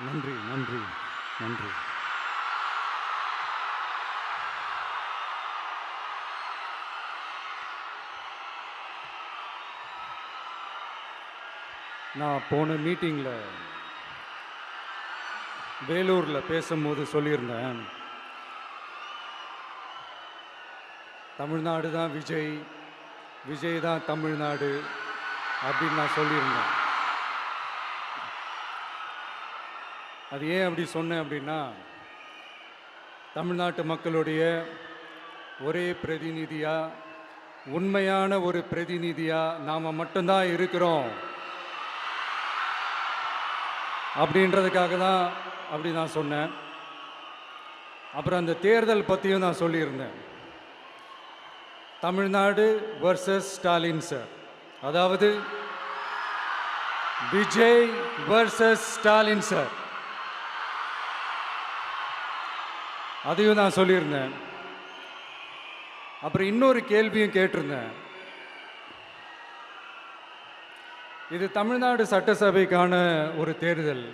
நன்றி நன்றி நன்றி. நான் போன மீட்டிங்கில் வேலூரில் பேசும்போது சொல்லியிருந்தேன், தமிழ்நாடு தான் விஜய், விஜய் தான் தமிழ்நாடு அப்படின்னு நான் சொல்லியிருந்தேன். அது ஏன் அப்படி சொன்னேன் அப்படின்னா, தமிழ்நாட்டு மக்களுடைய ஒரே பிரதிநிதியாக, உண்மையான ஒரு பிரதிநிதியாக நாம் மட்டும்தான் இருக்கிறோம் அப்படின்றதுக்காக தான் அப்படி நான் சொன்னேன். அப்புறம் அந்த தேர்தல் பற்றியும் நான் சொல்லியிருந்தேன். தமிழ்நாடு வர்சஸ் ஸ்டாலின் சார், அதாவது விஜய் வர்சஸ் ஸ்டாலின் சார், அதையும் நான் சொல்லியிருந்தேன். அப்புறம் இன்னொரு கேள்வியும் கேட்டிருந்தேன். இது தமிழ்நாடு சட்டசபைக்கான ஒரு தேர்தல்,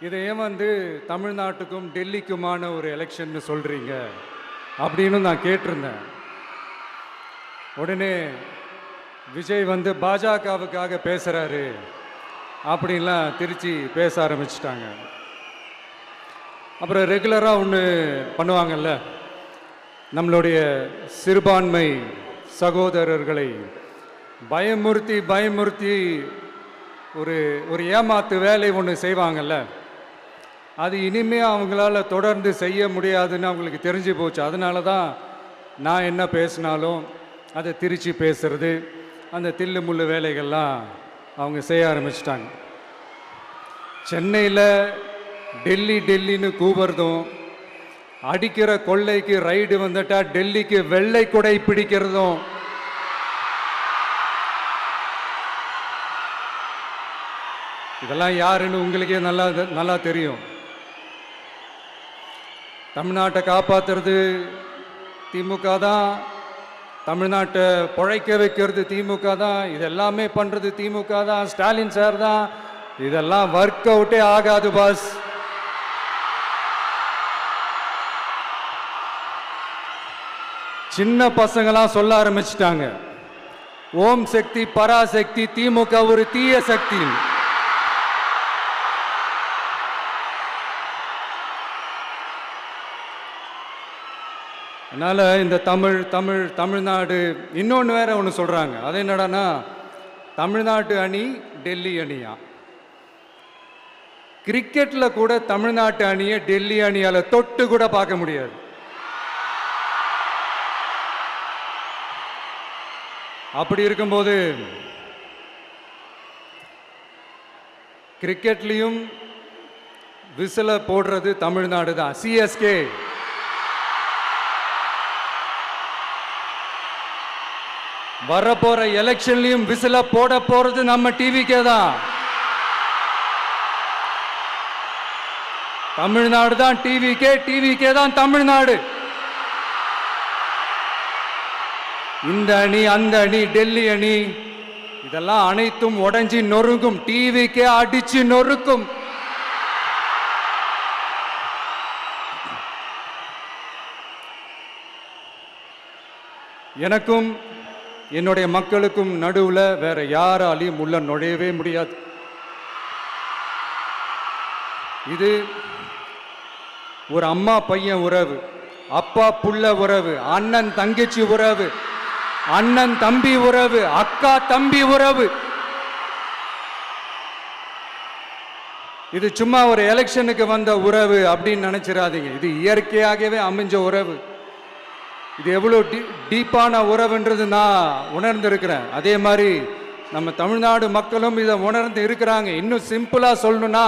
இதை ஏன் தமிழ்நாட்டுக்கும் டெல்லிக்குமான ஒரு எலெக்ஷன் சொல்கிறீங்க அப்படின்னு நான் கேட்டிருந்தேன். உடனே விஜய் பாஜகவுக்காக பேசுகிறாரு அப்படின்லாம் திருச்சி பேச ஆரம்பிச்சிட்டாங்க. அப்புறம் ரெகுலராக ஒன்று பண்ணுவாங்கல்ல, நம்மளுடைய சிறுபான்மை சகோதரர்களை பயமுறுத்தி பயமுறுத்தி ஒரு ஏமாத்து வேலை ஒன்று செய்வாங்கல்ல, அது இனிமே அவங்களால தொடர்ந்து செய்ய முடியாதுன்னு அவங்களுக்கு தெரிஞ்சு போச்சு. அதனால தான் நான் என்ன பேசினாலும் அதை திருச்சி பேசுறது, அந்த தில்லு முள்ளு வேலைகள்லாம் அவங்க செய்ய ஆரம்பிச்சிட்டாங்க. சென்னையில் டெல்லி டெல்லின்னு கூவுறதும், அடிக்கிற கொள்ளைக்கு ரைடு வந்துட்டா டெல்லிக்கு வெள்ளை கொடை பிடிக்கிறதும், இதெல்லாம் யாருன்னு உங்களுக்கே நல்லா தெரியும். தமிழ்நாட்டை காப்பாற்றுறது திமுக தான், தமிழ்நாட்டை பிழைக்க வைக்கிறது திமுக தான், இதெல்லாமே பண்ணுறது திமுக தான், ஸ்டாலின் சார் தான். இதெல்லாம் ஒர்க் அவுட்டே ஆகாது பாஸ். சின்ன பசங்களாம் சொல்ல ஆரம்பிச்சிட்டாங்க, ஓம் சக்தி பராசக்தி, திமுக ஒரு தீய சக்தி. அதனால் இந்த தமிழ்நாடு இன்னொன்று வேற ஒன்று சொல்கிறாங்க. அது என்னடான்னா, தமிழ்நாட்டு அணி டெல்லி அணியா. கிரிக்கெட்டில் கூட தமிழ்நாட்டு அணியை டெல்லி அணியால் தொட்டு கூட பார்க்க முடியாது. அப்படி இருக்கும்போது கிரிக்கெட்லையும் விசில போடுறது தமிழ்நாடு தான், சிஎஸ்கே. வரப்போற எலெக்ஷன்லையும் விசில போட போறது நம்ம டிவிக்கே தான். தமிழ்நாடு தான் டிவிக்கே, டிவிக்கே தான் தமிழ்நாடு. இந்த அணி அந்த அணி டெல்லி அணி இதெல்லாம் அனைத்தும் உடைஞ்சி நொறுங்கும், டிவிக்கே அடிச்சு நொறுக்கும். எனக்கும் என்னுடைய மக்களுக்கும் நடுவில் வேற யாராலையும் உள்ள நுழையவே முடியாது. இது ஒரு அம்மா பையன் உறவு, அப்பா புள்ள உறவு, அண்ணன் தங்கச்சி உறவு, அண்ணன் தம்பி உறவு, அக்கா தம்பி உறவு. இது சும்மா ஒரு எலெக்ஷனுக்கு வந்த உறவு அப்படின்னு நினைச்சிடாதீங்க. இது இயற்கையாகவே அமைஞ்ச உறவு. இது எவ்வளோ டீப்பான உறவுன்றது நான் உணர்ந்திருக்கிறேன். அதே மாதிரி நம்ம தமிழ்நாடு மக்களும் இதை உணர்ந்து இருக்கிறாங்க. இன்னும் சிம்பிளா சொல்லணும்னா,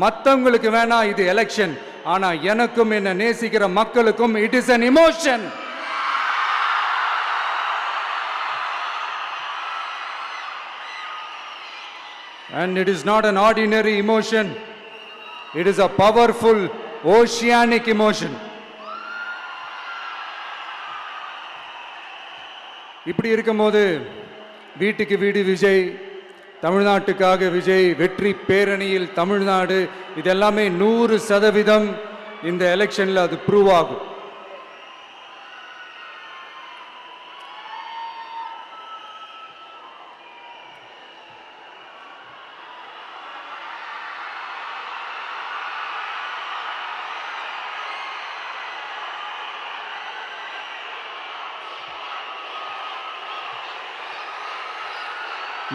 மற்றவங்களுக்கு வேணா இது எலெக்ஷன், ஆனா எனக்கும் என்ன நேசிக்கிற மக்களுக்கும் it is an emotion. And it is not an ordinary emotion. It is a powerful oceanic emotion. இப்படி இருக்கும்போது வீட்டுக்கு வீடு விஜய், தமிழ்நாட்டுக்காக விஜய், வெற்றி பேரணியில் தமிழ்நாடு, இதெல்லாமே 100% இந்த எலெக்ஷன்ல அது ப்ரூவ் ஆகும்.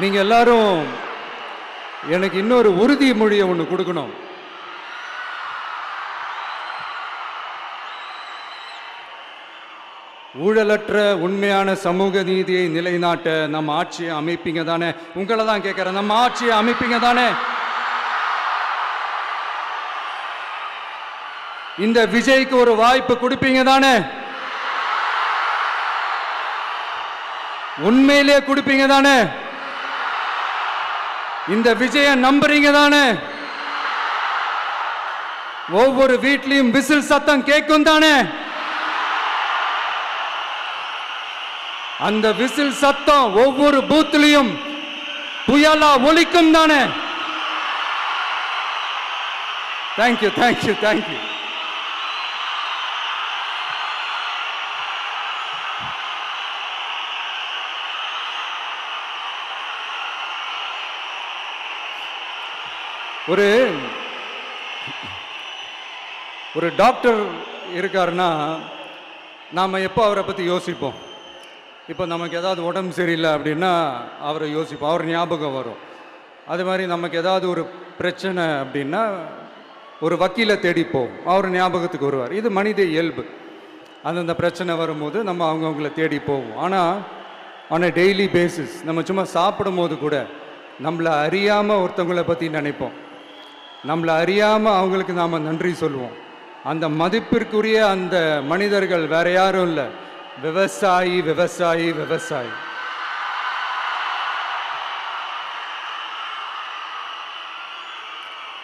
நீங்க எல்லாரும் எனக்கு இன்னொரு உறுதிமொழியை ஒன்று கொடுக்கணும். ஊழலற்ற உண்மையான சமூக நீதியை நிலைநாட்ட நம்ம ஆட்சியை அமைப்பீங்க தானே? உங்களை தான் கேட்கிறேன், நம்ம ஆட்சியை அமைப்பீங்க தானே? இந்த விஜய்க்கு ஒரு வாய்ப்பு கொடுப்பீங்க தானே? உண்மையிலே கொடுப்பீங்க தானே? இந்த விஜய நம்புறீங்க தானே? ஒவ்வொரு வீட்லயும் விசில் சத்தம் கேட்கும் தானே? அந்த விசில் சத்தம் ஒவ்வொரு பூத்திலையும் புயலா ஒலிக்கும் தானே? Thank you, thank you, thank you. ஒரு டாக்டர் இருக்காருன்னா நாம் எப்போ அவரை பற்றி யோசிப்போம்? இப்போ நமக்கு ஏதாவது உடம்பு சரியில்லை அப்படின்னா அவரை யோசிப்போம், அவர் ஞாபகம் வரும். அது மாதிரி நமக்கு ஏதாவது ஒரு பிரச்சனை அப்படின்னா ஒரு வக்கீலை தேடிப்போம், அவர் ஞாபகத்துக்கு வருவார். இது மனித இயல்பு. அந்தந்த பிரச்சனை வரும்போது நம்ம அவங்கவுங்கள தேடி போவோம். ஆனால் ஆன் அ டெய்லி பேசிஸ் நம்ம சும்மா சாப்பிடும் போது கூட நம்மளை அறியாமல் ஒருத்தவங்களை பற்றி நினைப்போம், நம்மளை அறியாமல் அவங்களுக்கு நாம் நன்றி சொல்லுவோம். அந்த மதிப்பிற்குரிய அந்த மனிதர்கள் வேற யாரும் இல்லை, விவசாயி, விவசாயி, விவசாயி.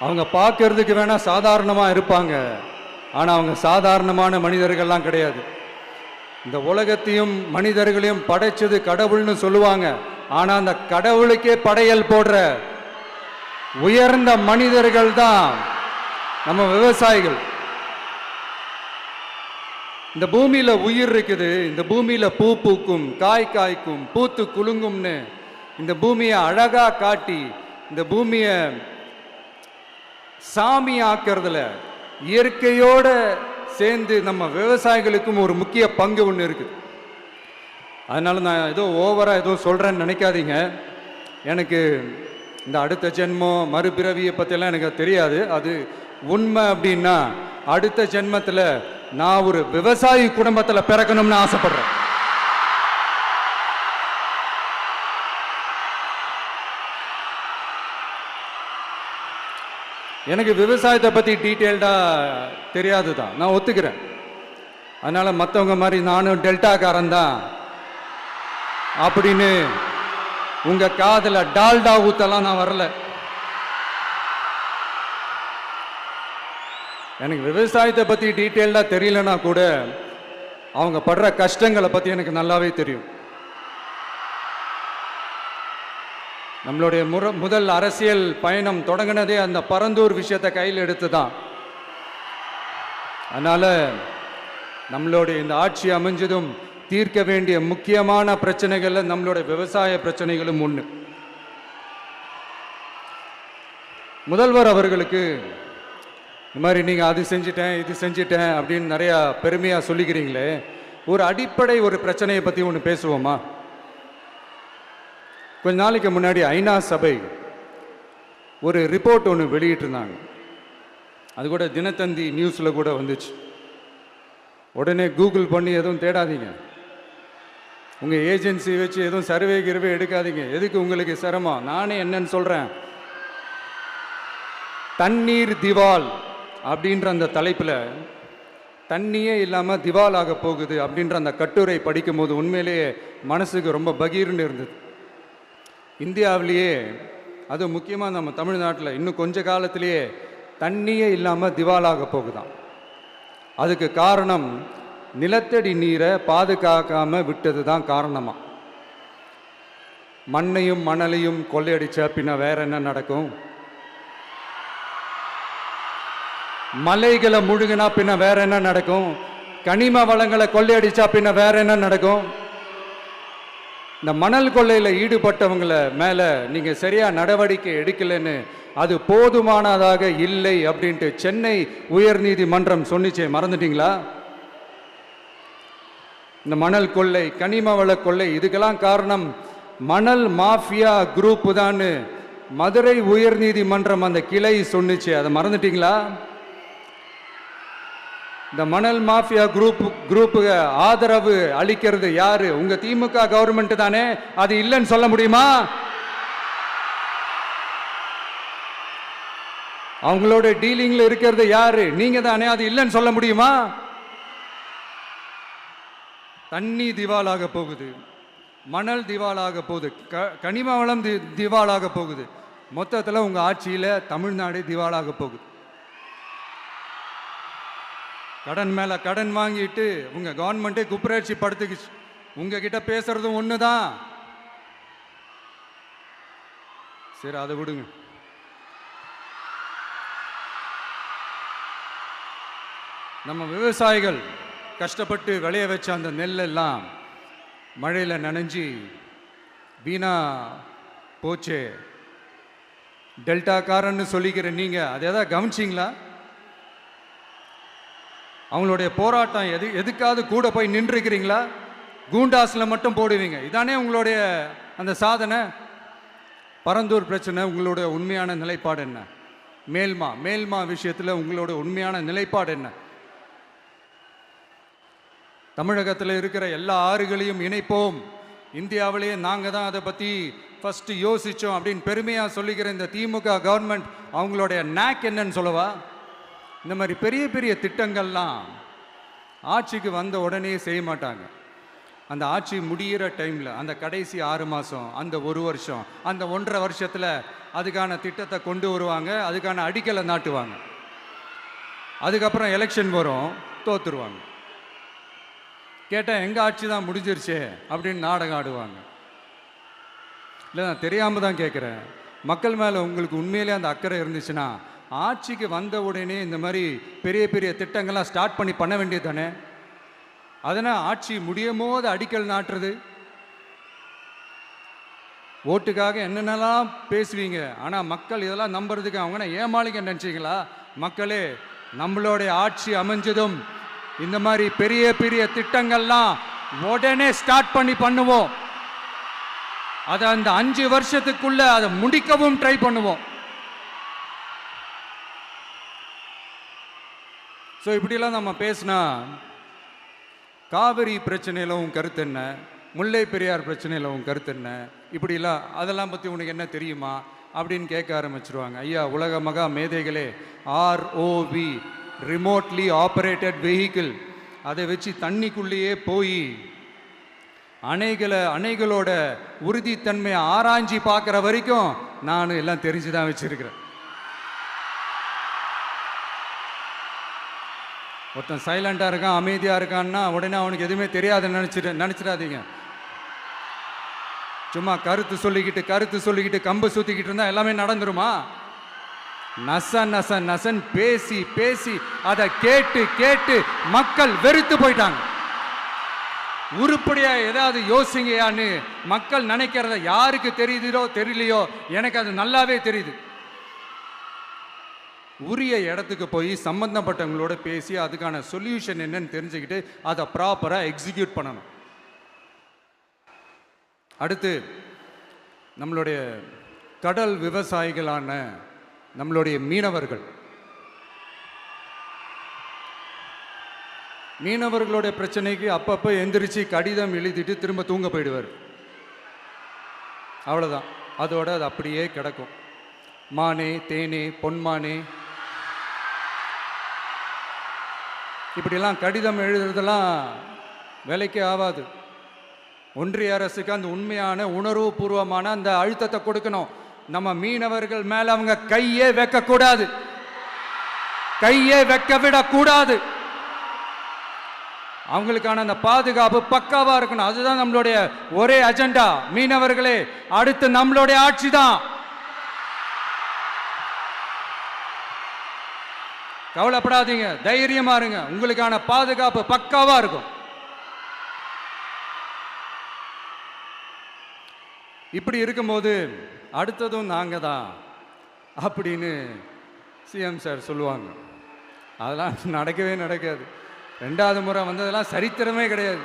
அவங்க பார்க்கறதுக்கு வேணா சாதாரணமாக இருப்பாங்க, ஆனால் அவங்க சாதாரணமான மனிதர்கள்லாம் கிடையாது. இந்த உலகத்தையும் மனிதர்களையும் படைச்சது கடவுள்னு சொல்லுவாங்க, ஆனால் அந்த கடவுளுக்கே படையல் போடுற உயர்ந்த மனிதர்கள் தான் நம்ம விவசாயிகள். இந்த பூமியில உயிர் இருக்குது, இந்த பூமியில பூ பூக்கும், காய் காய்க்கும், பூத்து குலுங்கும்னு இந்த பூமியை அழகா காட்டி இந்த பூமியை சாமி ஆக்கிறதுல இயற்கையோட சேர்ந்து நம்ம விவசாயிகளுக்கும் ஒரு முக்கிய பங்கு ஒன்று இருக்குது. அதனால நான் ஏதோ ஓவரா ஏதோ சொல்றேன்னு நினைக்காதீங்க. எனக்கு இந்த அடுத்த ஜென்மம் மறுபிறவியை பற்றியெல்லாம் எனக்கு தெரியாது. அது உண்மை அப்படின்னா அடுத்த ஜென்மத்தில் நான் ஒரு விவசாயி குடும்பத்தில் பிறக்கணும்னு ஆசைப்படுறேன். எனக்கு விவசாயத்தை பற்றி டீட்டெயில்டாக தெரியாது தான், நான் ஒத்துக்கிறேன். அதனால் மற்றவங்க மாதிரி நானும் டெல்டாக்காரன் தான் அப்படின்னு உங்கள் காதில் டால்டா ஊத்தலாம் நான் வரல. எனக்கு விவசாயத்தை பற்றி டீட்டெயில்டாக தெரியலனா கூட அவங்க படுற கஷ்டங்களை பற்றி எனக்கு நல்லாவே தெரியும். நம்மளுடைய முதல் அரசியல் பயணம் தொடங்கினதே அந்த பரந்தூர் விஷயத்தை கையில் எடுத்து தான். அதனால் நம்மளுடைய இந்த ஆட்சி அமைஞ்சதும் தீர்க்க வேண்டிய முக்கியமான பிரச்சனைகளில் நம்மளுடைய விவசாய பிரச்சனைகளும் ஒன்று. முதல்வர் அவர்களுக்கு இந்த மாதிரி நீங்கள் அது செஞ்சிட்டேன் இது செஞ்சிட்டேன் அப்படின்னு நிறையா பெருமையாக சொல்லிக்கிறீங்களே, ஒரு அடிப்படை ஒரு பிரச்சனையை பற்றி ஒன்று பேசுவோமா? கொஞ்ச நாளைக்கு முன்னாடி ஐநா சபை ஒரு ரிப்போர்ட் ஒன்று வெளியிட்டிருந்தாங்க. அது கூட தினத்தந்தி நியூஸில் கூட வந்துச்சு. உடனே கூகுள் பண்ணி எதுவும் தேடாதீங்க, உங்கள் ஏஜென்சி வச்சு எதுவும் சர்வே கிருவே எடுக்காதீங்க. எதுக்கு உங்களுக்கு சிரமம்? நானே என்னன்னு சொல்கிறேன். தண்ணீர் திவால் அப்படின்ற அந்த தலைப்பில் தண்ணியே இல்லாமல் திவால் ஆக போகுது அப்படின்ற அந்த கட்டுரை படிக்கும்போது உண்மையிலேயே மனசுக்கு ரொம்ப பகீர்னு இருந்தது. இந்தியாவிலேயே அது முக்கியமாக நம்ம தமிழ்நாட்டில் இன்னும் கொஞ்ச காலத்திலேயே தண்ணியே இல்லாமல் திவாலாக போகுதான். அதுக்கு காரணம் நிலத்தடி நீரை பாதுகாக்காமல் விட்டது தான் காரணமாக. மண்ணையும் மணலையும் கொள்ளையடிச்சா பின்ன வேற என்ன நடக்கும்? மலைகளை முழுகினா பின்ன வேற என்ன நடக்கும்? கனிம வளங்களை கொள்ளையடிச்சா பின்ன வேற என்ன நடக்கும்? இந்த மணல் கொள்ளையில் ஈடுபட்டவங்களை மேல நீங்க சரியா நடவடிக்கை எடுக்கலன்னு அது போதுமானதாக இல்லை அப்படின்ட்டு சென்னை உயர்நீதிமன்றம் சொன்னிச்சே, மறந்துட்டீங்களா? இந்த மணல் கொள்ளை, கனிம வள கொள்ளை, இதுக்கெல்லாம் காரணம் மணல் மாஃபியா குரூப் தான் மதுரை உயர்நீதிமன்றம் அந்த கிளை சொன்னிச்சு. அதை மறந்துட்டீங்களா? இந்த மணல் மாஃபியா குரூப்புக்கு ஆதரவு அளிக்கிறது யாரு? உங்க திமுக கவர்மெண்ட் தானே. அது இல்லைன்னு சொல்ல முடியுமா? அவங்களோட டீலிங்ல இருக்கிறது யாரு? நீங்க தானே. அது இல்லைன்னு சொல்ல முடியுமா? தண்ணி திவாலாக போகுது, மணல் திவாலாக போகுது, கனிம வளம் திவாலாக போகுது. மொத்தத்தில் உங்க ஆட்சியில தமிழ்நாடு திவாலாக போகுது. கடன் மேல கடன் வாங்கிட்டு உங்க கவர்மெண்ட்டே குப்பராட்சி படுத்துக்குச்சு. உங்ககிட்ட பேசுறதும் ஒண்ணுதான். சரி, அதை விடுங்க. நம்ம விவசாயிகள் கஷ்டப்பட்டு விளைய வச்ச அந்த நெல்லெல்லாம் மழையில் நனைஞ்சி வீணா போச்சே. டெல்டாக்காரன்னு சொல்லிக்கிற நீங்க அதை எதாவது கவனிச்சிங்களா? அவங்களுடைய போராட்டம் எதுக்காவது கூட போய் நின்றுக்கிறீங்களா? கூண்டாஸில் மட்டும் போடுவீங்க. இதானே உங்களுடைய அந்த சாதனை. பரந்தூர் பிரச்சனை, உங்களுடைய உண்மையான நிலைப்பாடு என்ன? மேல்மா விஷயத்தில் உங்களோட உண்மையான நிலைப்பாடு என்ன? தமிழகத்தில் இருக்கிற எல்லா ஆறுகளையும் இணைப்போம், இந்தியாவிலேயே நாங்கள் தான் அதை பற்றி ஃபஸ்ட்டு யோசித்தோம் அப்படின்னு பெருமையாக சொல்லிக்கிற இந்த திமுக கவர்மெண்ட் அவங்களுடைய நாக் என்னன்னு சொல்லவா? இந்த மாதிரி பெரிய பெரிய திட்டங்கள்லாம் ஆட்சிக்கு வந்த உடனே செய்ய மாட்டாங்க. அந்த ஆட்சி முடிகிற டைமில், அந்த கடைசி 6 மாதம், அந்த 1 வருஷம், அந்த 1.5 வருஷத்தில் அதுக்கான திட்டத்தை கொண்டு வருவாங்க, அதுக்கான அடிக்கலை நாட்டுவாங்க. அதுக்கப்புறம் எலெக்ஷன் வரும், தோத்துருவாங்க. கேட்டால் எங்கள் ஆட்சி தான் முடிஞ்சிருச்சே அப்படின்னு நாடகம் ஆடுவாங்க. இல்லை, நான் தெரியாமல் தான் கேட்குறேன். மக்கள் மேலே உங்களுக்கு உண்மையிலே அந்த அக்கறை இருந்துச்சுன்னா ஆட்சிக்கு வந்த உடனே இந்த மாதிரி பெரிய பெரிய திட்டங்கள்லாம் ஸ்டார்ட் பண்ண வேண்டியது தானே. அதனால் ஆட்சி முடியும் போது அடிக்கல் நாட்டுறது. ஓட்டுக்காக என்னென்னலாம் பேசுவீங்க, ஆனால் மக்கள் இதெல்லாம் நம்புறதுக்கு அவங்கன்னா ஏமாளிங்க நினச்சிங்களா? மக்களே, நம்மளுடைய ஆட்சி அமைஞ்சதும் இந்த மாதிரி பெரிய பெரிய திட்டங்கள்லாம் உடனே ஸ்டார்ட் பண்ணுவோம். அதை அந்த 5 வருஷத்துக்குள்ள அதை முடிக்கவும் ட்ரை பண்ணுவோம். ஸோ இப்படிலாம் நம்ம பேசினா காவிரி பிரச்சனையில் உன் கருத்து என்ன, முல்லை பெரியார் பிரச்சனையில் உன் கருத்து என்ன, இப்படிலாம் அதெல்லாம் பற்றி உனக்கு என்ன தெரியுமா அப்படின்னு கேட்க ஆரம்பிச்சிருவாங்க. ஐயா, உலக மகா மேதைகளே, ROV, ரிமோட்லி ஆப்ரேட்டட் வெஹிக்கிள், அதை வச்சு தண்ணிக்குள்ளேயே போய் அணைகளோட உறுதித்தன்மையை ஆராய்ச்சி பார்க்குற வரைக்கும் நான் எல்லாம் தெரிஞ்சு தான் வச்சிருக்கிறேன். ஒருத்தன் சைலண்டாக இருக்கான், அமைதியாக இருக்கான்னா உடனே அவனுக்கு எதுவுமே தெரியாதுன்னு நினச்சிடாதீங்க. சும்மா கருத்து சொல்லிக்கிட்டு கம்பு சுற்றிக்கிட்டு இருந்தால் எல்லாமே நடந்துருமா? நசன் பேசி அதை கேட்டு மக்கள் வெறுத்து போயிட்டாங்க. உருப்படியா ஏதாவது யோசிங்கயான்னு மக்கள் நினைக்கிறத யாருக்கு தெரியுதோ தெரியலையோ, எனக்கு அது நல்லாவே தெரியுது. உரிய இடத்துக்கு போய் சம்பந்தப்பட்டவங்களோட பேசி அதுக்கான சொல்யூஷன் என்னன்னு தெரிஞ்சுக்கிட்டு அதை ப்ராப்பராக எக்ஸிக்யூட் பண்ணணும். அடுத்து, நம்மளுடைய கடல் விவசாயிகளான நம்மளுடைய மீனவர்களுடைய பிரச்சனைக்கு அப்பப்போ எந்திரிச்சு கடிதம் எழுதிட்டு திரும்ப தூங்க போயிடுவார். அவ்வளோதான், அதோட அது அப்படியே கிடக்கும். மானே, தேனே, பொன்மானே, இப்படிலாம் கடிதம் எழுதுறதெல்லாம் வேலைக்கே ஆகாது. ஒன்றிய அரசுக்கு அந்த உண்மையான உணர்வுபூர்வமான அந்த அழுத்தத்தை கொடுக்கணும். நம்ம மீனவர்கள் மேல அவங்க கையே வைக்கக்கூடாது, கையே வைக்க விடக்கூடாது. அவங்களுக்கான அந்த பாதுகாப்பு பக்காவா இருக்கணும். அதுதான் நம்மளுடைய ஒரே அஜெண்டா. மீனவர்களே, அடுத்து நம்மளுடைய ஆட்சி தான். கவலைப்படாதீங்க, தைரியமா இருங்க. உங்களுக்கான பாதுகாப்பு பக்காவா இருக்கும். இப்படி இருக்கும்போது அடுத்ததும் நாங்க தான் அப்படின்னு சிஎம் சார் சொல்லுவாங்க. அதெல்லாம் நடக்கவே நடக்காது. 2வது முறை வந்ததெல்லாம் சரித்திரமே கிடையாது.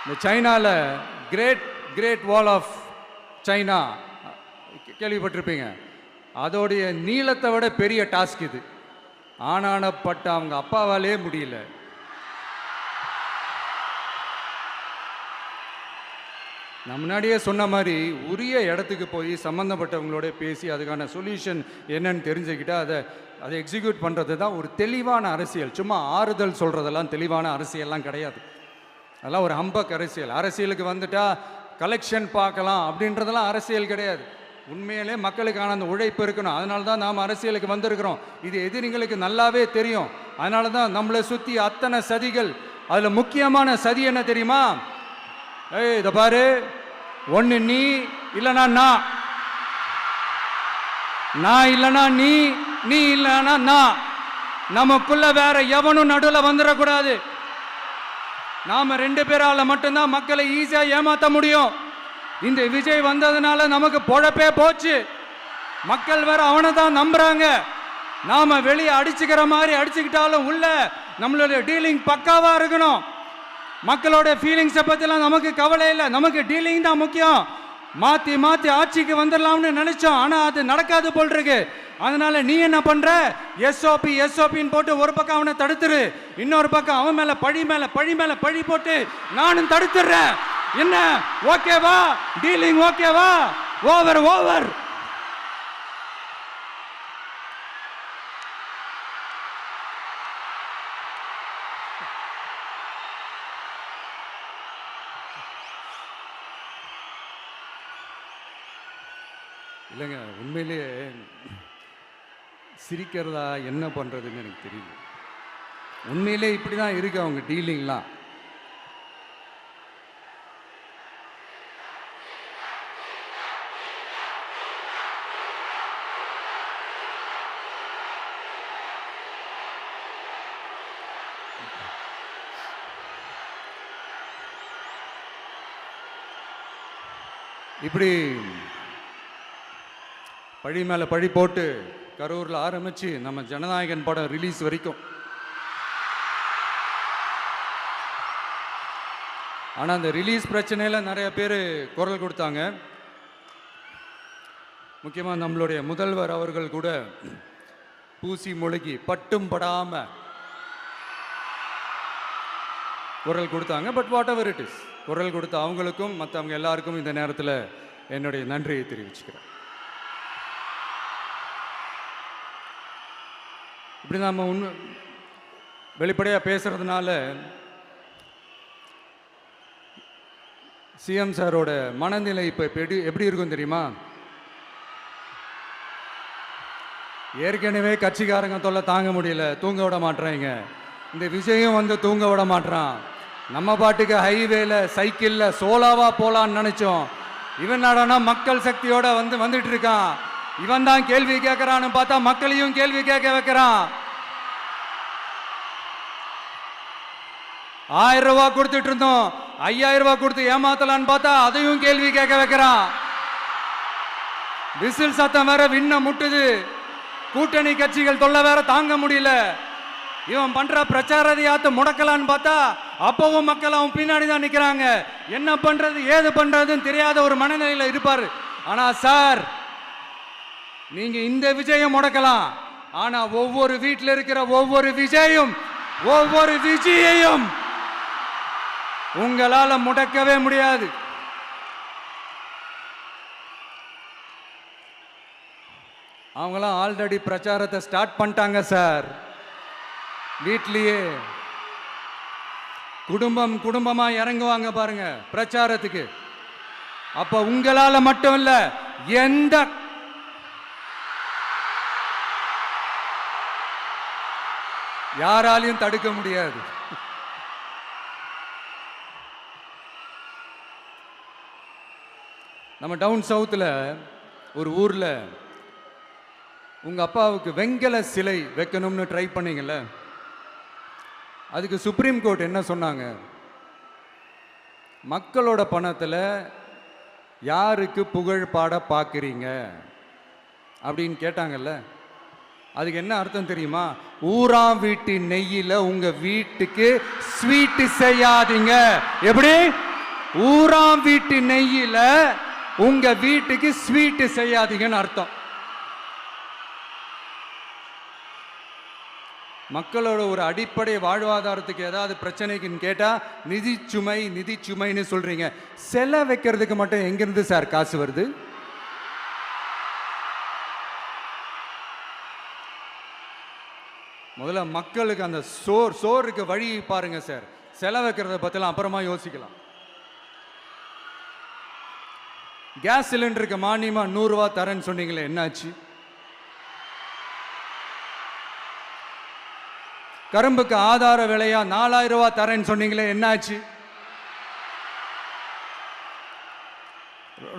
இந்த சைனால கிரேட் வால் ஆஃப் சைனா கேள்விப்பட்டிருப்பீங்க. அதோடைய நீளத்தை விட பெரிய டாஸ்க் இது. ஆனானப்பட்ட அவங்க அப்பாவாலே முடியல. நான் முன்னாடியே சொன்ன மாதிரி உரிய இடத்துக்கு போய் சம்மந்தப்பட்டவங்களோட பேசி அதுக்கான சொல்யூஷன் என்னன்னு தெரிஞ்சுக்கிட்டா அதை எக்ஸிக்யூட் பண்ணுறது தான் ஒரு தெளிவான அரசியல். சும்மா ஆறுதல் சொல்கிறதெல்லாம் தெளிவான அரசியல்லாம் கிடையாது. அதெல்லாம் ஒரு ஹம்பக் அரசியல். அரசியலுக்கு வந்துட்டா கலெக்ஷன் பார்க்கலாம் அப்படின்றதெல்லாம் அரசியல் கிடையாது. உண்மையிலே மக்களுக்கான அந்த உழைப்பு இருக்கணும். அதனால தான் நாம் அரசியலுக்கு வந்திருக்கிறோம். இது எதிரிங்களுக்கு நல்லாவே தெரியும். அதனால தான் நம்மளை சுற்றி அத்தனை சதிகள். அதில் முக்கியமான சதி என்ன தெரியுமா? இதை பாரு, ஒன்று நீ இல்லைனா நான் இல்லைனா நீ இல்லைனா நான். நமக்குள்ள வேற எவனும் நடுவில் வந்துடக்கூடாது. நாம 2 பேரால மட்டும்தான் மக்களை ஈஸியா ஏமாற்ற முடியும். இந்த விஜய் வந்ததுனால நமக்கு பொழப்பே போச்சு. மக்கள் வேற அவனை தான் நம்புறாங்க. நாம வெளியே அடிச்சுக்கிற மாதிரி அடிச்சுக்கிட்டாலும் உள்ள நம்மளுடைய டீலிங் பக்காவா இருக்கணும். மக்களோட ஃபீலிங்ஸை பற்றிலாம் நமக்கு கவலை இல்லை. நமக்கு டீலிங் தான் முக்கியம். மாற்றி ஆட்சிக்கு வந்துடலாம்னு நினைச்சோம். ஆனால் அது நடக்காது போல் இருக்கு. அதனால நீ என்ன பண்ற? எஸ்ஓபின்னு போட்டு ஒரு பக்கம் அவனை தடுத்துரு, இன்னொரு பக்கம் அவன் மேல பழி போட்டு நானும் தடுத்துடுறேன். என்ன ஓகேவா? டீலிங் ஓகேவா? ஓவர். இல்லைங்க, உண்மையிலேயே சிரிக்கிறதா என்ன பண்ணுறதுன்னு எனக்கு தெரியல. உண்மையிலே இப்படி தான் இருக்கு அவங்க டீலிங்லாம். இப்படி பழி மேலே பழி போட்டு கரூரில் ஆரம்பித்து நம்ம ஜனநாயகன் படம் ரிலீஸ் வரைக்கும். ஆனால் அந்த ரிலீஸ் பிரச்சனையில் நிறைய பேர் குரல் கொடுத்தாங்க. முக்கியமாக நம்மளுடைய முதல்வர் அவர்கள் கூட பூசி மொழிகி பட்டும் படாமல் குரல் கொடுத்தாங்க. But what ever it is, குரல் கொடுத்த அவங்களுக்கும் மற்றவங்க எல்லாருக்கும் இந்த நேரத்தில் என்னுடைய நன்றியை தெரிவிச்சுக்கிறேன். இப்படி நம்ம வெளிப்படையாக பேசுறதுனால சிஎம் சாரோட மனநிலை இப்போ எப்படி இருக்கும் தெரியுமா? ஏற்கனவே கட்சிக்காரங்க தொல்லை தாங்க முடியல, தூங்க விட மாட்டேறாங்க. இந்த விஜயும் வந்து தூங்க விட மாட்டான். நம்ம பாட்டுக்கு ஹைவேல சைக்கிளில் சோலாவா போலான்னு நினைச்சோம். இவன் நாடானா மக்கள் சக்தியோட வந்துட்டு இருக்கான். இவன் தான் கேள்வி கேட்கறான்னு பார்த்தா மக்களையும் கேள்வி கேட்க வைக்கிறான். 1000 ரூபாய் கொடுத்துட்டு இருந்தோம், 5000 ரூபாய் கொடுத்து ஏமாத்தலான்னு பார்த்தா அதையும் கேள்வி கேட்க வைக்கிறான். விசில் சத்தம் வேற விண்ண முட்டுது. கூட்டணி கட்சிகள் தொல்லை வேற தாங்க முடியல. இவன் பண்ற பிரச்சாரத்தையாத்த முடக்கலான்னு பார்த்தா அப்பவும் மக்கள் அவன் பின்னாடி தான் நிக்கிறாங்க. என்ன பண்றது ஏது பண்றதுன்னு தெரியாத ஒரு மனநிலையில இருப்பாரு. ஆனா சார், நீங்க இந்த விஜயம் முடக்கலாம். ஆனா ஒவ்வொரு வீட்டில் இருக்கிற ஒவ்வொரு விஜயையும் உங்களால முடக்கவே முடியாது. அவங்களாம் ஆல்ரெடி பிரச்சாரத்தை ஸ்டார்ட் பண்ணிட்டாங்க சார். வீட்லயே குடும்பமா இறங்குவாங்க பாருங்க பிரச்சாரத்துக்கு. அப்ப உங்களால மட்டும் இல்ல, யாராலையும் தடுக்க முடியாது. நம்ம டவுன் சவுத்தில் ஒரு ஊரில் உங்கள் அப்பாவுக்கு வெங்கல சிலை வைக்கணும்னு ட்ரை பண்ணீங்கல்ல, அதுக்கு சுப்ரீம் கோர்ட் என்ன சொன்னாங்க? மக்களோட பணத்தில் யாருக்கு புகழ் பாட பார்க்குறீங்க அப்படின்னு கேட்டாங்கல்ல. அதுக்கு என்ன அர்த்தம் தெரியுமா? ஊராம் வீட்டு நெய்யில உங்க வீட்டுக்கு ஸ்வீட் செய்யாதீங்க. எப்படி? ஊராம் வீட்டு நெய்யில உங்க வீட்டுக்கு ஸ்வீட் செய்யாதீங்கன்னு அர்த்தம். மக்களோட ஒரு அடிப்படை வாழ்வாதாரத்துக்கு ஏதாவது பிரச்சனைக்குன்னு கேட்டா நிதி சுமைன்னு சொல்றீங்க. செலை வைக்கிறதுக்கு மட்டும் எங்கிருந்து சார் காசு வருது? முதல்ல மக்களுக்கு அந்த சோறுக்கு வழி பாருங்க சார். செலை வைக்கிறத பத்திலாம் அப்புறமா யோசிக்கலாம். கேஸ் சிலிண்டருக்கு மானியமா 100 ரூபா தரேன்னு சொன்னீங்களே, என்னாச்சு? கரும்புக்கு ஆதார விலையா 4000 ரூபாய் தரேன்னு சொன்னீங்களே, என்னாச்சு?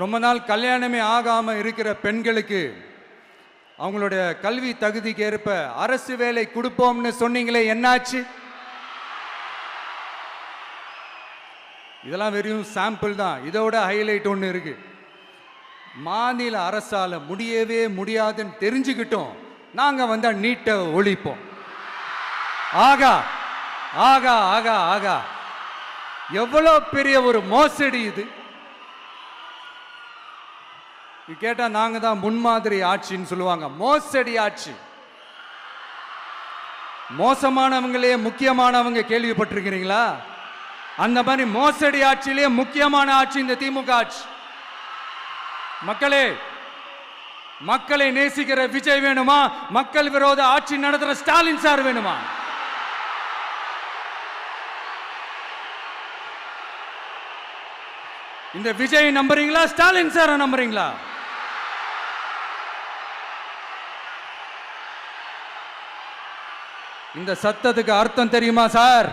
ரொம்ப நாள் கல்யாணமே ஆகாம இருக்கிற பெண்களுக்கு அவங்களுடைய கல்வி தகுதிக்கு ஏற்ப அரசு வேலை கொடுப்போம்னு சொன்னீங்களே, என்னாச்சு? இதெல்லாம் வெறும் சாம்பிள் தான். இதோட ஹைலைட் ஒன்று இருக்கு. மாநில அரசால முடியவே முடியாதுன்னு தெரிஞ்சுக்கிட்டோம், நாங்க வந்தா நீட்டை ஒழிப்போம். ஆகா ஆகா ஆகா ஆகா, எவ்வளவு பெரிய ஒரு மோசடி இது! கேட்டா நாங்க தான் முன்மாதிரி ஆட்சின்னு சொல்லுவாங்க. மோசடி ஆட்சி. மோசமானவங்களே முக்கியமானவங்க கேள்விப்பட்டிருக்கிறீங்களா? அந்த மாதிரி மோசடி ஆட்சியிலே முக்கியமான ஆட்சி இந்த திமுக ஆட்சி. மக்களே, மக்களை நேசிக்கிற விஜய் வேணுமா? மக்கள் விரோத ஆட்சி நடத்துற ஸ்டாலின் சார் வேணுமா? இந்த விஜய் நம்புறீங்களா? ஸ்டாலின் சார் நம்புறீங்களா? இந்த சத்தத்துக்கு அர்த்தம் தெரியுமா சார்?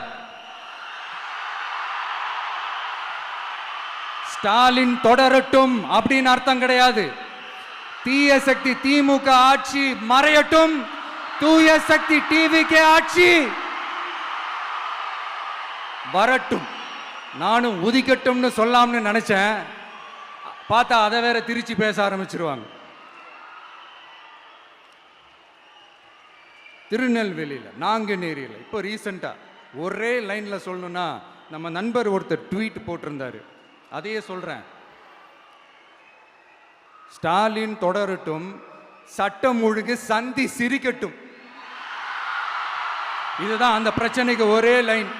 ஸ்டாலின் தொடரட்டும் அப்படின்னு அர்த்தம் கிடையாது. தீய சக்தி திமுக ஆட்சி மறையட்டும், தூய சக்தி டிவிகே ஆட்சி வரட்டும். நானும் உதிக்கட்டும்னு சொல்லாம்னு நினைச்சேன், பார்த்தா அதை வேற திருச்சி பேச ஆரம்பிச்சிருவாங்க. திருநெல்வேலியில், நாங்குநேரியில் இப்போ ரீசெண்டா ஒரே லைன்ல சொல்லணும்னா, நம்ம நண்பர் ஒருத்தர் ட்வீட் போட்டிருந்தாரு, அதையே சொல்றேன். ஸ்டாலின் தொடரட்டும், சட்டம் ஒழுங்கு சந்தி சிரிக்கட்டும். இதுதான் அந்த பிரச்சனைக்கு ஒரே லைன்.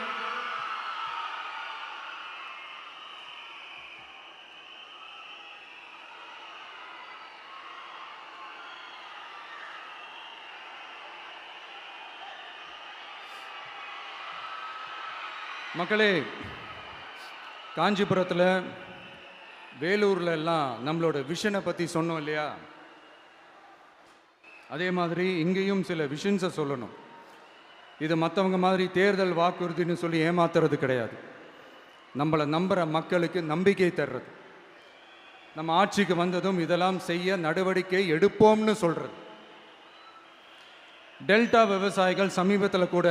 மக்களே, காஞ்சிபுரத்தில், வேலூர்ல எல்லாம் நம்மளோட விஷனை பற்றி சொன்னோம் இல்லையா? அதே மாதிரி இங்கேயும் சில விஷன்ஸை சொல்லணும். இது மற்றவங்க மாதிரி தேர்தல் வாக்குறுதின்னு சொல்லி ஏமாத்துறது கிடையாது. நம்மளை நம்புகிற மக்களுக்கு நம்பிக்கை தர்றது. நம்ம ஆட்சிக்கு வந்ததும் இதெல்லாம் செய்ய நடவடிக்கை எடுப்போம்னு சொல்றது. டெல்டா விவசாயிகள் சமீபத்தில் கூட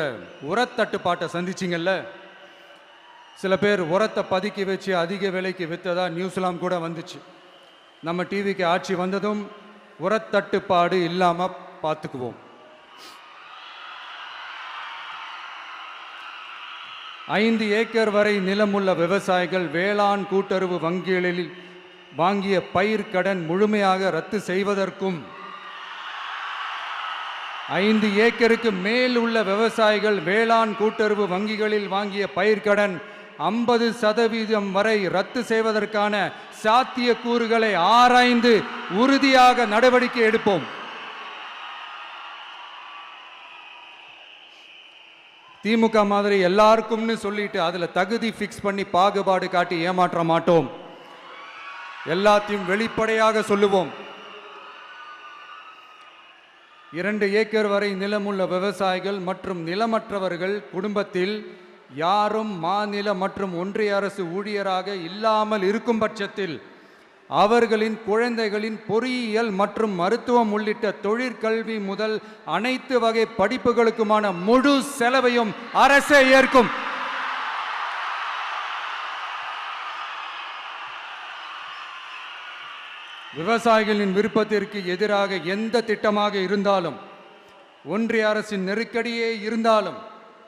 உரத்தட்டுப்பாட்டை சந்திச்சிங்கல்ல. சில பேர் உரத்தை பதுக்கி வச்சு அதிக விலைக்கு விற்றதா நியூஸ்லாம் கூட வந்துச்சு. நம்ம டிவிக்கு ஆட்சி வந்ததும் உரத்தட்டுப்பாடு இல்லாம பார்த்துக்குவோம். 5 ஏக்கர் வரை நிலமுள்ள விவசாயிகள் வேளாண் கூட்டுறவு வங்கிகளில் வாங்கிய பயிர் கடன் முழுமையாக ரத்து செய்வதற்கும், 5 ஏக்கருக்கு மேல் உள்ள விவசாயிகள் வேளாண் கூட்டுறவு வங்கிகளில் வாங்கிய பயிர்க்கடன் 50% வரை ரத்து செய்வதற்கான சாத்திய கூறுகளை ஆராய்ந்து உறுதியாக நடவடிக்கை எடுப்போம். திமுக மாதிரி எல்லாருக்கும்னு சொல்லிட்டு அதுல தகுதி ஃபிக்ஸ் பண்ணி பாகுபாடு காட்டி ஏமாற்ற மாட்டோம். எல்லாத்தையும் வெளிப்படையாக சொல்லுவோம். 2 ஏக்கர் வரை நிலமுள்ள விவசாயிகள் மற்றும் நிலமற்றவர்கள் குடும்பத்தில் யாரும் மாநில மற்றும் ஒன்றிய அரசு ஊழியராக இல்லாமல் இருக்கும் பட்சத்தில் அவர்களின் குழந்தைகளின் பொறியியல் மற்றும் மருத்துவம் உள்ளிட்ட தொழிற்கல்வி முதல் அனைத்து வகை படிப்புகளுக்குமான முழு செலவையும் அரசே ஏற்கும். விவசாயிகளின் விருப்பத்திற்கு எதிராக எந்த திட்டமாக இருந்தாலும், ஒன்றிய அரசின் நெருக்கடியே இருந்தாலும்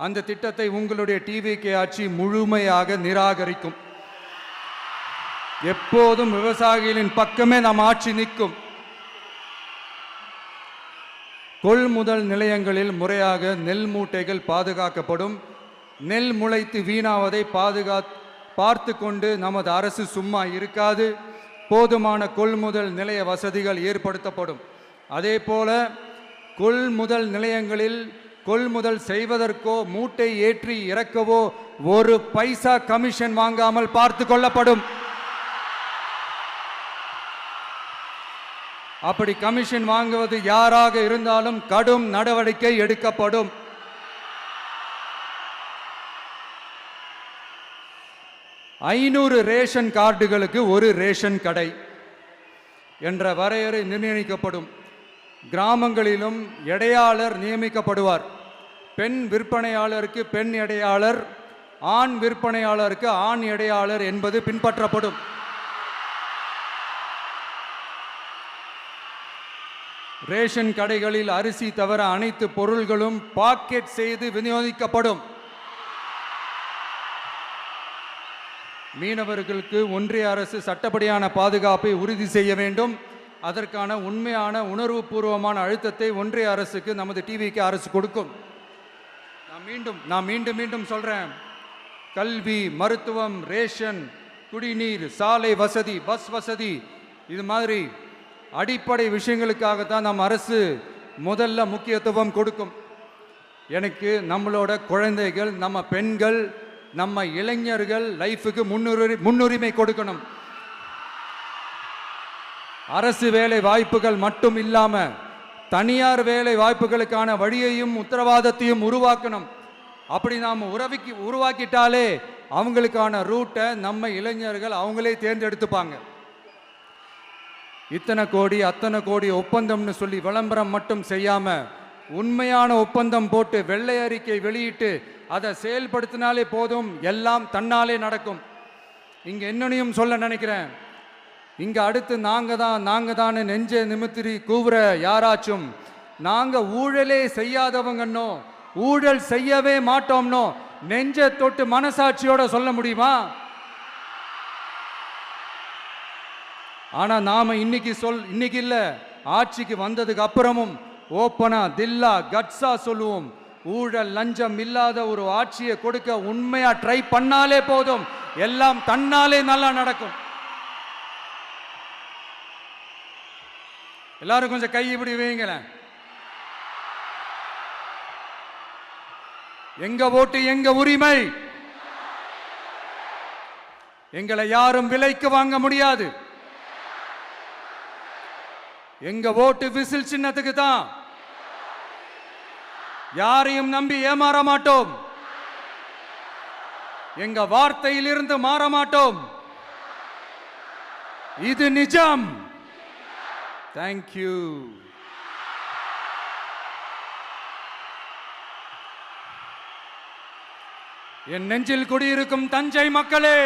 அந்த திட்டத்தை உங்களுடைய டிவிகே ஆட்சி முழுமையாக நிராகரிக்கும். எப்போதும் விவசாயிகளின் பக்கமே நம் ஆட்சி நிற்கும். கொள்முதல் நிலையங்களில் முறையாக நெல் மூட்டைகள் பாதுகாக்கப்படும். நெல் முளைத்து வீணாவதை பார்த்து கொண்டு நமது அரசு சும்மா இருக்காது. போதுமான கொள்முதல் நிலைய வசதிகள் ஏற்படுத்தப்படும். அதே போல கொள்முதல் நிலையங்களில் கொள்முதல் செய்வதற்கோ மூட்டை ஏற்றி இறக்கவோ ஒரு பைசா கமிஷன் வாங்காமல் பார்த்து கொள்ளப்படும். அப்படி கமிஷன் வாங்குவது யாராக இருந்தாலும் கடும் நடவடிக்கை எடுக்கப்படும். ஐநூறு ரேஷன் கார்டுகளுக்கு ஒரு ரேஷன் கடை என்ற வரையறை நிர்ணயிக்கப்படும். கிராமங்களிலும் எடையாளர் நியமிக்கப்படுவார். பெண் விற்பனையாளருக்கு பெண் எடையாளர், ஆண் விற்பனையாளருக்கு ஆண் எடையாளர் என்பது பின்பற்றப்படும். ரேஷன் கடைகளில் அரிசி தவிர அனைத்து பொருள்களும் பாக்கெட் செய்து விநியோகிக்கப்படும். மீனவர்களுக்கு ஒன்றிய அரசு சட்டப்படியான பாதுகாப்பை உறுதி செய்ய வேண்டும். அதற்கான உண்மையான உணர்வுபூர்வமான அழுத்தத்தை ஒன்றிய அரசுக்கு நமது டிவிக்கு அரசு கொடுக்கும். நான் மீண்டும் சொல்றேன். கல்வி, மருத்துவம், ரேஷன், குடிநீர், சாலை வசதி, பஸ் வசதி, இது மாதிரி அடிப்படை விஷயங்களுக்காகத்தான் நம் அரசு முதல்ல முக்கியத்துவம் கொடுக்கும். எனக்கு நம்மளோட குழந்தைகள், நம்ம பெண்கள், நம்ம இளைஞர்கள் லைஃபுக்கு முன்னுரிமை கொடுக்கணும். அரசு வேலை வாய்ப்புகள் மட்டும் இல்லாம தனியார் வேலை வாய்ப்புகளுக்கான வழியையும் உத்தரவாதத்தையும் உருவாக்கணும். அப்படி நாம் உருவாக்கிட்டாலே அவங்களுக்கான ரூட்டை நம்ம இளைஞர்கள் அவங்களே தேர்ந்தெடுத்துப்பாங்க. இத்தனை கோடி அத்தனை கோடி ஒப்பந்தம்னு சொல்லி விளம்பரம் மட்டும் செய்யாம உண்மையான ஒப்பந்தம் போட்டு வெள்ளை அறிக்கை வெளியிட்டு அதை செயல்படுத்தினாலே போதும், எல்லாம் தன்னாலே நடக்கும். இங்க என்னனையும் சொல்ல நினைக்கிறேன். இங்க அடுத்து நாங்க தான் நெஞ்ச நிமித்திரி கூவுற யாராச்சும் நாங்க ஊழலே செய்யாதவங்கன்னோ ஊழல் செய்யவே மாட்டோம்னோ நெஞ்ச தொட்டு மனசாட்சியோட சொல்ல முடியுமா? ஆனா நாம இன்னைக்கு இல்ல, ஆட்சிக்கு வந்ததுக்கு அப்புறமும் ஓப்பனா தில்லா கட்ஸா சொல்லுவோம். ஊழல் லஞ்சம் இல்லாத ஒரு ஆட்சியை கொடுக்க உண்மையா ட்ரை பண்ணாலே போதும், எல்லாம் தன்னாலே நல்லா நடக்கும். எல்லாரும் கொஞ்சம் கை இப்படி வைங்களேன். எங்க ஓட்டு எங்க உரிமை. எங்களை யாரும் விலைக்கு வாங்க முடியாது. எங்க ஓட்டு விசில் சின்னத்துக்கு தான். யாரையும் நம்பி ஏமாற மாட்டோம். எங்க வார்த்தையிலிருந்து மாற மாட்டோம். இது நிஜம். தேங்க்யூ. என் நெஞ்சில் குடியிருக்கும் தஞ்சை மக்களே,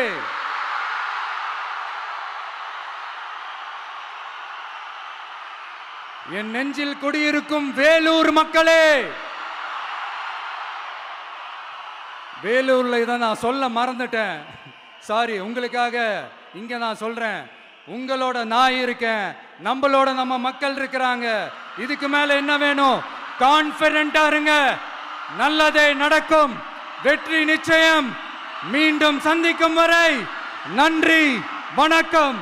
என் நெஞ்சில் குடியிருக்கும் வேலூர் மக்களே, வேலூர்ல இதை நான் சொல்ல மறந்துட்டேன், சாரி. உங்களுக்காக இங்க நான் சொல்றேன். உங்களோட நான் இருக்கேன், நம்மளோட நம்ம மக்கள் இருக்கிறாங்க. இதுக்கு மேல என்ன வேணும்? கான்பிடென்ட்டா இருங்க, நல்லதே நடக்கும், வெற்றி நிச்சயம். மீண்டும் சந்திக்கும் வரை நன்றி, வணக்கம்.